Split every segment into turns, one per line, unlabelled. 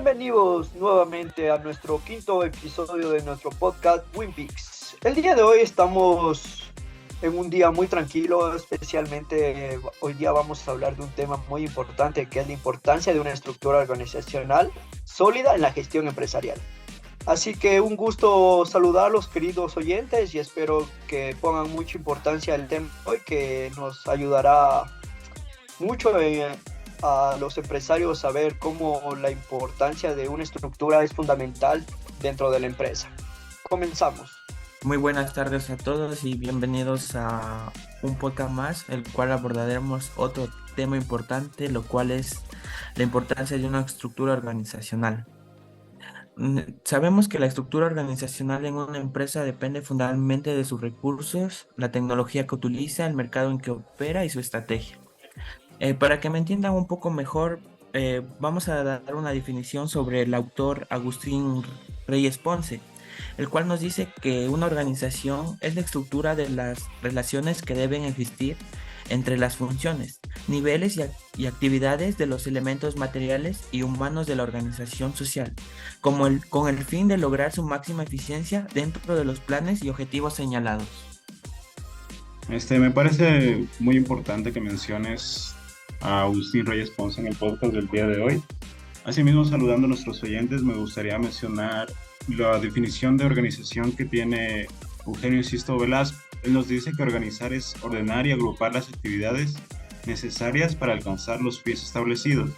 Bienvenidos nuevamente a nuestro quinto episodio de nuestro podcast WinPix. El día de hoy estamos en un día muy tranquilo, especialmente hoy día vamos a hablar de un tema muy importante que es la importancia de una estructura organizacional sólida en la gestión empresarial. Así que un gusto saludarlos, queridos oyentes, y espero que pongan mucha importancia al tema de hoy, que nos ayudará mucho a los empresarios saber cómo la importancia de una estructura es fundamental dentro de la empresa. Comenzamos.
Muy buenas tardes a todos y bienvenidos a un podcast más, el cual abordaremos otro tema importante, lo cual es la importancia de una estructura organizacional. Sabemos que la estructura organizacional en una empresa depende fundamentalmente de sus recursos, la tecnología que utiliza, el mercado en que opera y su estrategia. Para que me entiendan un poco mejor, vamos a dar una definición sobre el autor Agustín Reyes Ponce, el cual nos dice que una organización es la estructura de las relaciones que deben existir entre las funciones, niveles y actividades de los elementos materiales y humanos de la organización social, con el fin de lograr su máxima eficiencia dentro de los planes y objetivos señalados.
Me parece muy importante que menciones a Agustín Reyes Ponce en el podcast del día de hoy. Asimismo, saludando a nuestros oyentes, me gustaría mencionar la definición de organización que tiene Eugenio Sisto Velasco. Él nos dice que organizar es ordenar y agrupar las actividades necesarias para alcanzar los fines establecidos,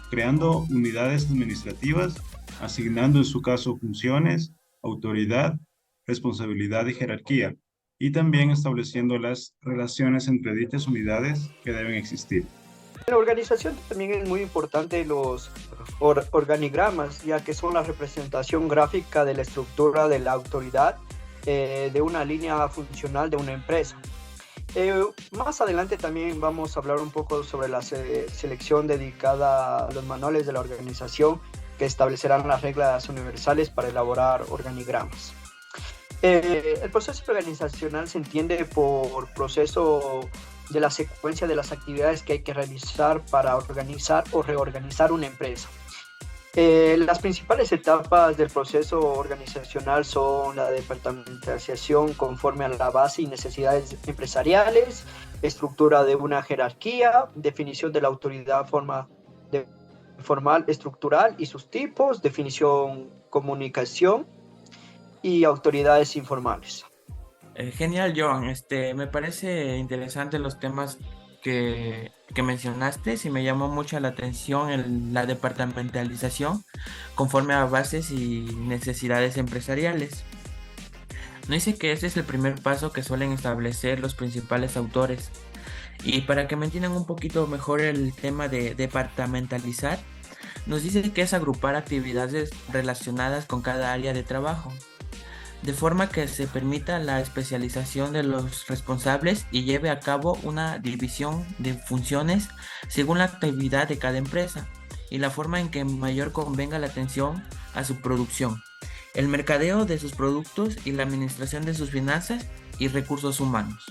creando unidades administrativas, asignando en su caso funciones, autoridad, responsabilidad y jerarquía, y también estableciendo las relaciones entre dichas unidades que deben existir.
En la organización también es muy importante los organigramas, ya que son la representación gráfica de la estructura de la autoridad de una línea funcional de una empresa. Más adelante también vamos a hablar un poco sobre la selección dedicada a los manuales de la organización que establecerán las reglas universales para elaborar organigramas. El proceso organizacional se entiende por proceso de la secuencia de las actividades que hay que realizar para organizar o reorganizar una empresa. Las principales etapas del proceso organizacional son la departamentalización conforme a la base y necesidades empresariales, estructura de una jerarquía, definición de la autoridad formal estructural y sus tipos, definición, comunicación y autoridades informales.
Genial, John. Me parece interesante los temas que mencionaste y me llamó mucho la atención la departamentalización conforme a bases y necesidades empresariales. No dice que este es el primer paso que suelen establecer los principales autores. Y para que me entiendan un poquito mejor el tema de departamentalizar, nos dice que es agrupar actividades relacionadas con cada área de trabajo, de forma que se permita la especialización de los responsables y lleve a cabo una división de funciones según la actividad de cada empresa y la forma en que mayor convenga la atención a su producción, el mercadeo de sus productos y la administración de sus finanzas y recursos humanos.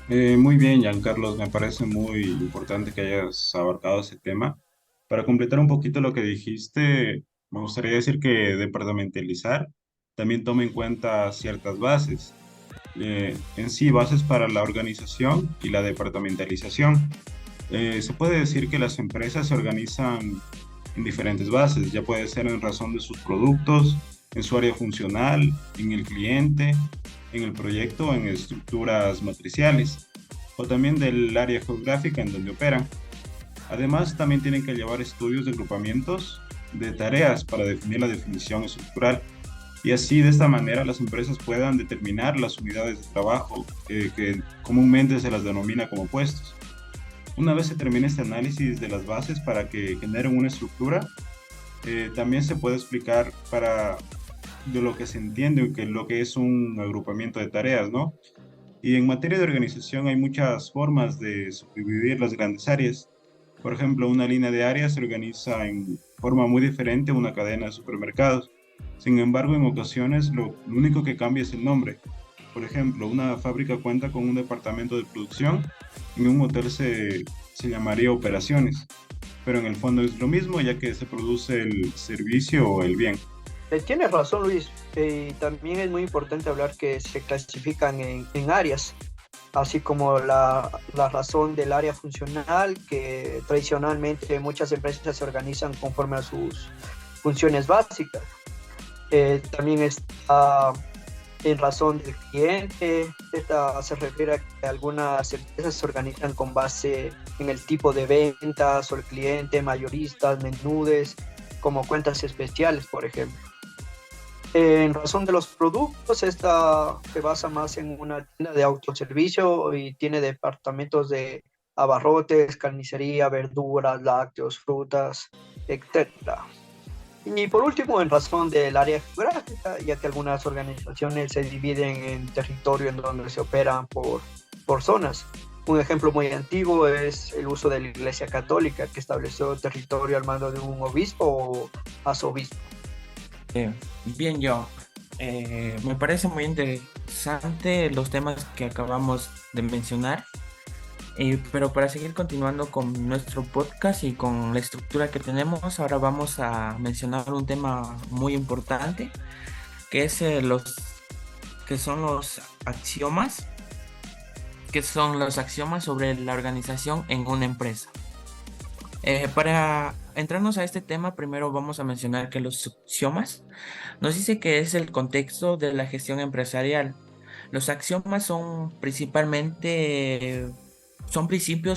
Muy bien, Giancarlos, me parece muy importante que hayas abarcado ese tema. Para completar un poquito lo que dijiste, me gustaría decir que departamentalizar también toma en cuenta ciertas bases. En sí, bases para la organización y la departamentalización. Se puede decir que las empresas se organizan en diferentes bases, ya puede ser en razón de sus productos, en su área funcional, en el cliente, en el proyecto, en estructuras matriciales, o también del área geográfica en donde operan. Además, también tienen que llevar estudios de agrupamientos de tareas para definir la definición estructural. Y así, de esta manera, las empresas puedan determinar las unidades de trabajo que comúnmente se las denomina como puestos. Una vez se termine este análisis de las bases para que generen una estructura, también se puede explicar de lo que se entiende que lo que es un agrupamiento de tareas, ¿no? Y en materia de organización hay muchas formas de subdividir las grandes áreas. Por ejemplo, una línea de áreas se organiza en forma muy diferente a una cadena de supermercados. Sin embargo, en ocasiones lo único que cambia es el nombre. Por ejemplo, una fábrica cuenta con un departamento de producción, en un hotel se llamaría operaciones. pero en el fondo es lo mismo, ya que se produce el servicio o el bien.
Tienes razón, Luis. También es muy importante hablar que se clasifican en áreas, así como la razón del área funcional, que tradicionalmente muchas empresas se organizan conforme a sus funciones básicas. También está en razón del cliente. Esta se refiere a que algunas empresas se organizan con base en el tipo de ventas o el cliente, mayoristas, menudes, como cuentas especiales, por ejemplo. En razón de los productos, esta se basa más en una tienda de autoservicio y tiene departamentos de abarrotes, carnicería, verduras, lácteos, frutas, etcétera. Y por último, en razón del área geográfica, ya que algunas organizaciones se dividen en territorio en donde se operan por zonas. Un ejemplo muy antiguo es el uso de la Iglesia Católica, que estableció territorio al mando de un obispo o arzobispo.
Bien, John. Me parece muy interesante los temas que acabamos de mencionar. Pero para seguir continuando con nuestro podcast y con la estructura que tenemos, ahora vamos a mencionar un tema muy importante, que es que son los axiomas, sobre la organización en una empresa. Para entrarnos a este tema, primero vamos a mencionar que los axiomas nos dice que es el contexto de la gestión empresarial. Los axiomas son principios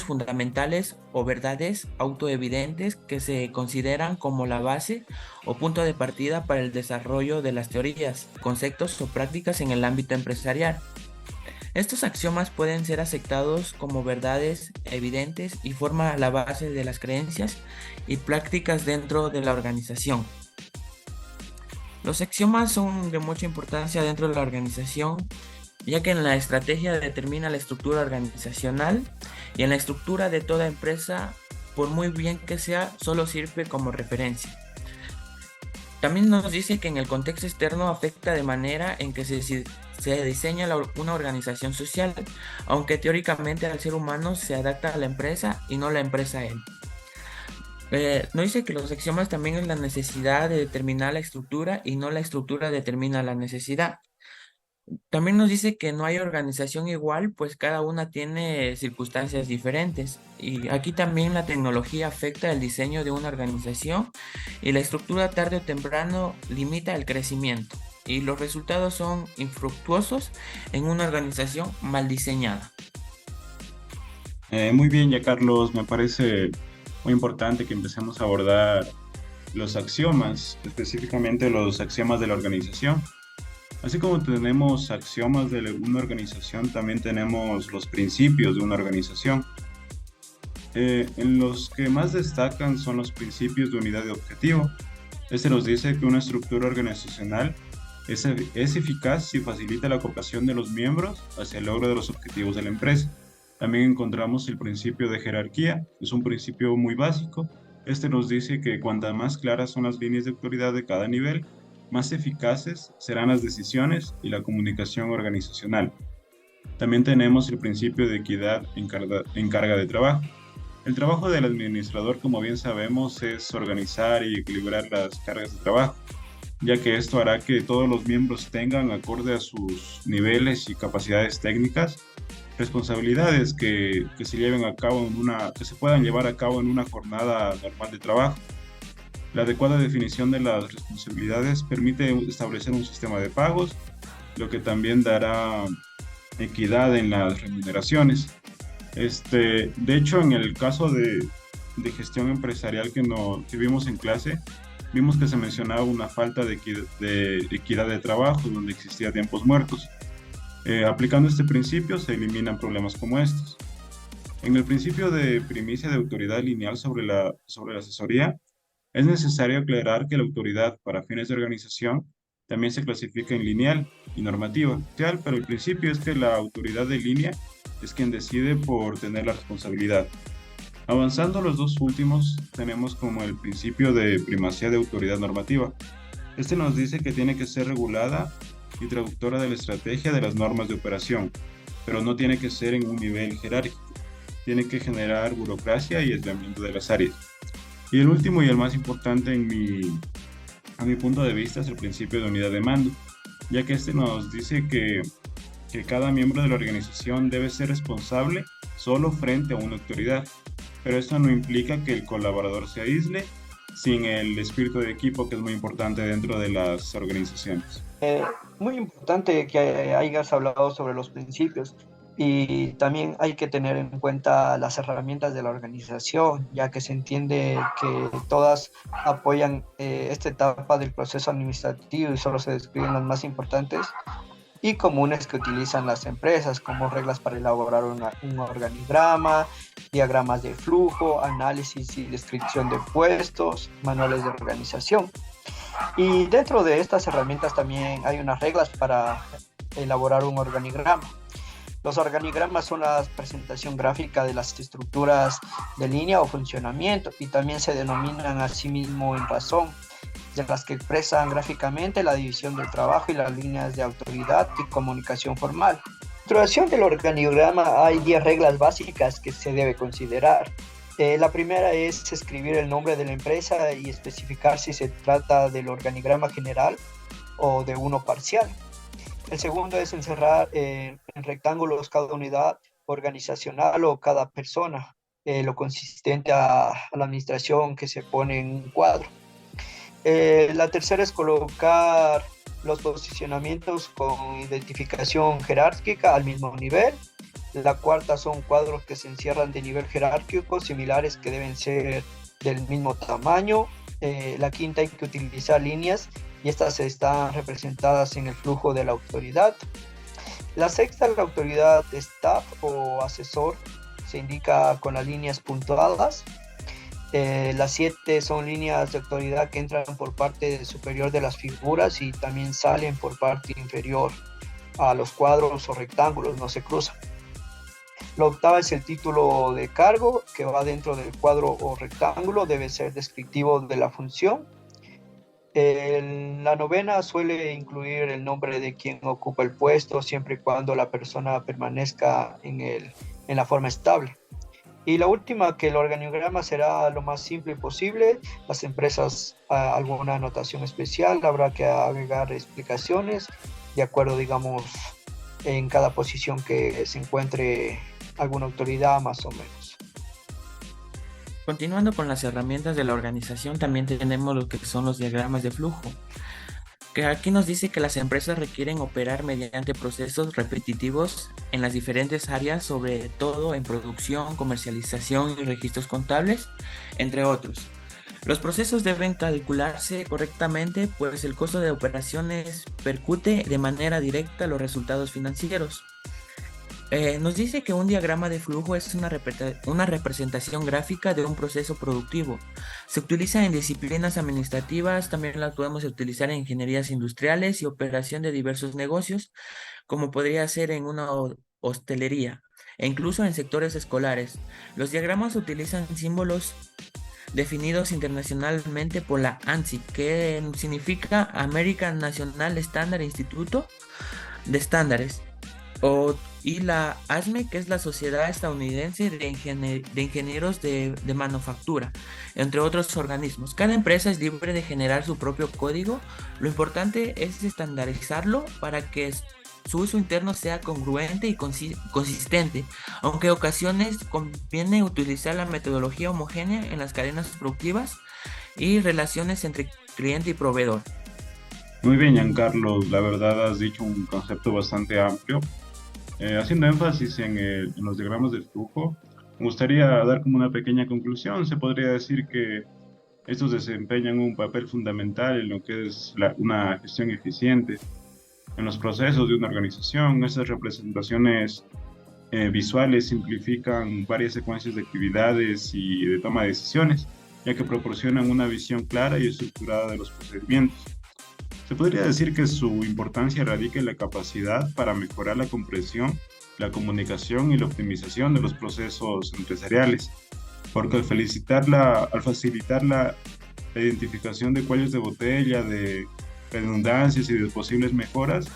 fundamentales o verdades autoevidentes que se consideran como la base o punto de partida para el desarrollo de las teorías, conceptos o prácticas en el ámbito empresarial. Estos axiomas pueden ser aceptados como verdades evidentes y forman la base de las creencias y prácticas dentro de la organización. Los axiomas son de mucha importancia dentro de la organización, ya que en la estrategia determina la estructura organizacional y en la estructura de toda empresa, por muy bien que sea, solo sirve como referencia. También nos dice que en el contexto externo afecta de manera en que se diseña una organización social, aunque teóricamente al ser humano se adapta a la empresa y no la empresa a él. Nos dice que los axiomas también es la necesidad de determinar la estructura y no la estructura determina la necesidad. También nos dice que no hay organización igual, pues cada una tiene circunstancias diferentes. Y aquí también la tecnología afecta el diseño de una organización y la estructura tarde o temprano limita el crecimiento. Y los resultados son infructuosos en una organización mal diseñada.
Muy bien, ya Carlos, me parece muy importante que empecemos a abordar los axiomas, específicamente los axiomas de la organización. Así como tenemos axiomas de una organización, también tenemos los principios de una organización. En los que más destacan son los principios de unidad de objetivo. Este nos dice que una estructura organizacional es eficaz si facilita la cooperación de los miembros hacia el logro de los objetivos de la empresa. También encontramos el principio de jerarquía, es un principio muy básico. Este nos dice que cuantas más claras son las líneas de autoridad de cada nivel, más eficaces serán las decisiones y la comunicación organizacional. También tenemos el principio de equidad en carga de trabajo. El trabajo del administrador, como bien sabemos, es organizar y equilibrar las cargas de trabajo, ya que esto hará que todos los miembros tengan, acorde a sus niveles y capacidades técnicas, responsabilidades que se puedan llevar a cabo en una jornada normal de trabajo. La adecuada definición de las responsabilidades permite establecer un sistema de pagos, lo que también dará equidad en las remuneraciones. De hecho, en el caso de gestión empresarial que vimos en clase, vimos que se mencionaba una falta de equidad de trabajo, donde existía tiempos muertos. Aplicando este principio se eliminan problemas como estos. En el principio de primicia de autoridad lineal sobre la asesoría, es necesario aclarar que la autoridad para fines de organización también se clasifica en lineal y normativa, pero el principio es que la autoridad de línea es quien decide por tener la responsabilidad. Avanzando los dos últimos, tenemos como el principio de primacía de autoridad normativa. Este nos dice que tiene que ser regulada y traductora de la estrategia de las normas de operación, pero no tiene que ser en un nivel jerárquico. Tiene que generar burocracia y aislamiento de las áreas. Y el último y el más importante a mi punto de vista es el principio de unidad de mando, ya que este nos dice que cada miembro de la organización debe ser responsable solo frente a una autoridad, pero esto no implica que el colaborador se aísle sin el espíritu de equipo, que es muy importante dentro de las organizaciones.
Muy importante que hayas hablado sobre los principios y también hay que tener en cuenta las herramientas de la organización, ya que se entiende que todas apoyan esta etapa del proceso administrativo y solo se describen las más importantes y comunes que utilizan las empresas, como reglas para elaborar un organigrama, diagramas de flujo, análisis y descripción de puestos, manuales de organización. Y dentro de estas herramientas también hay unas reglas para elaborar un organigrama. Los organigramas son la presentación gráfica de las estructuras de línea o funcionamiento y también se denominan a sí mismo en razón, de las que expresan gráficamente la división del trabajo y las líneas de autoridad y comunicación formal. En la estructuración del organigrama hay 10 reglas básicas que se debe considerar. La primera es escribir el nombre de la empresa y especificar si se trata del organigrama general o de uno parcial. El segundo es encerrar en rectángulos cada unidad organizacional o cada persona, lo consistente a la administración que se pone en un cuadro. La tercera es colocar los posicionamientos con identificación jerárquica al mismo nivel. La cuarta son cuadros que se encierran de nivel jerárquico, similares que deben ser del mismo tamaño. La quinta hay que utilizar líneas y estas están representadas en el flujo de la autoridad. La sexta, la autoridad de staff o asesor, se indica con las líneas puntuadas. Las 7 son líneas de autoridad que entran por parte superior de las figuras y también salen por parte inferior a los cuadros o rectángulos, no se cruzan. La octava es el título de cargo que va dentro del cuadro o rectángulo, debe ser descriptivo de la función. La novena suele incluir el nombre de quien ocupa el puesto, siempre y cuando la persona permanezca en la forma estable. Y la última, que el organigrama será lo más simple posible. Las empresas, alguna anotación especial, habrá que agregar explicaciones de acuerdo, digamos, en cada posición que se encuentre alguna autoridad más o menos.
Continuando con las herramientas de la organización, también tenemos lo que son los diagramas de flujo, que aquí nos dice que las empresas requieren operar mediante procesos repetitivos en las diferentes áreas, sobre todo en producción, comercialización y registros contables, entre otros. Los procesos deben calcularse correctamente, pues el costo de operaciones percute de manera directa los resultados financieros. Nos dice que un diagrama de flujo es una representación gráfica de un proceso productivo. Se utiliza en disciplinas administrativas, también la podemos utilizar en ingenierías industriales y operación de diversos negocios, como podría ser en una hostelería, e incluso en sectores escolares. Los diagramas utilizan símbolos definidos internacionalmente por la ANSI, que significa American National Standard Institute de Estándares, y la ASME, que es la Sociedad Estadounidense de Ingenieros de Manufactura, entre otros organismos. Cada empresa es libre de generar su propio código. Lo importante es estandarizarlo para que su uso interno sea congruente y consistente, aunque en ocasiones conviene utilizar la metodología homogénea en las cadenas productivas y relaciones entre cliente y proveedor.
Muy bien, Giancarlo, la verdad has dicho un concepto bastante amplio. Haciendo énfasis en los diagramas de flujo, me gustaría dar como una pequeña conclusión. Se podría decir que estos desempeñan un papel fundamental en lo que es una gestión eficiente en los procesos de una organización. Estas representaciones visuales simplifican varias secuencias de actividades y de toma de decisiones, ya que proporcionan una visión clara y estructurada de los procedimientos. Se podría decir que su importancia radica en la capacidad para mejorar la comprensión, la comunicación y la optimización de los procesos empresariales, porque al facilitar la identificación de cuellos de botella, de redundancias y de posibles mejoras,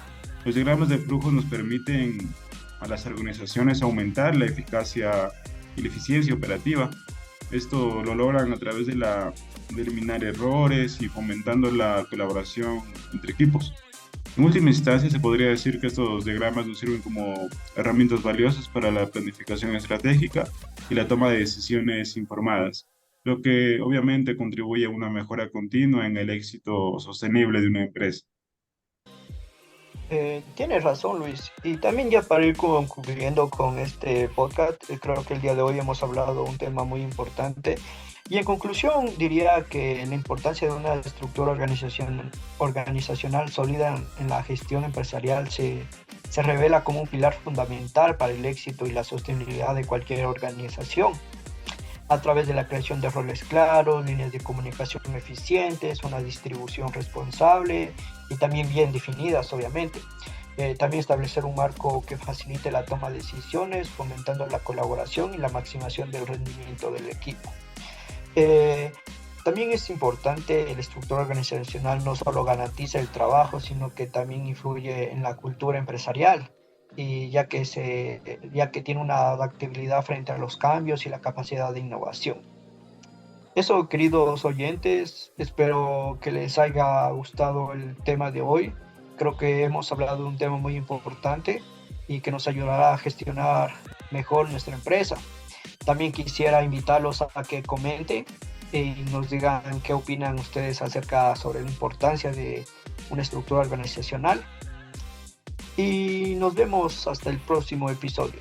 los diagramas de flujo nos permiten a las organizaciones aumentar la eficacia y la eficiencia operativa. Esto lo logran a través de eliminar errores y fomentando la colaboración entre equipos. En última instancia, se podría decir que estos diagramas nos sirven como herramientas valiosas para la planificación estratégica y la toma de decisiones informadas, lo que obviamente contribuye a una mejora continua en el éxito sostenible de una empresa.
Tienes razón, Luis. Y también ya para ir concluyendo con este podcast, creo que el día de hoy hemos hablado de un tema muy importante. Y en conclusión, diría que la importancia de una estructura organizacional sólida en la gestión empresarial se revela como un pilar fundamental para el éxito y la sostenibilidad de cualquier organización a través de la creación de roles claros, líneas de comunicación eficientes, una distribución responsable y también bien definidas, obviamente. También establecer un marco que facilite la toma de decisiones, fomentando la colaboración y la maximización del rendimiento del equipo. Eh, También es importante, la estructura organizacional no solo garantiza el trabajo, sino que también influye en la cultura empresarial, y ya que tiene una adaptabilidad frente a los cambios y la capacidad de innovación. Eso, queridos oyentes, espero que les haya gustado el tema de hoy. Creo que hemos hablado de un tema muy importante y que nos ayudará a gestionar mejor nuestra empresa. También quisiera invitarlos a que comenten y nos digan qué opinan ustedes acerca sobre la importancia de una estructura organizacional. Y nos vemos hasta el próximo episodio.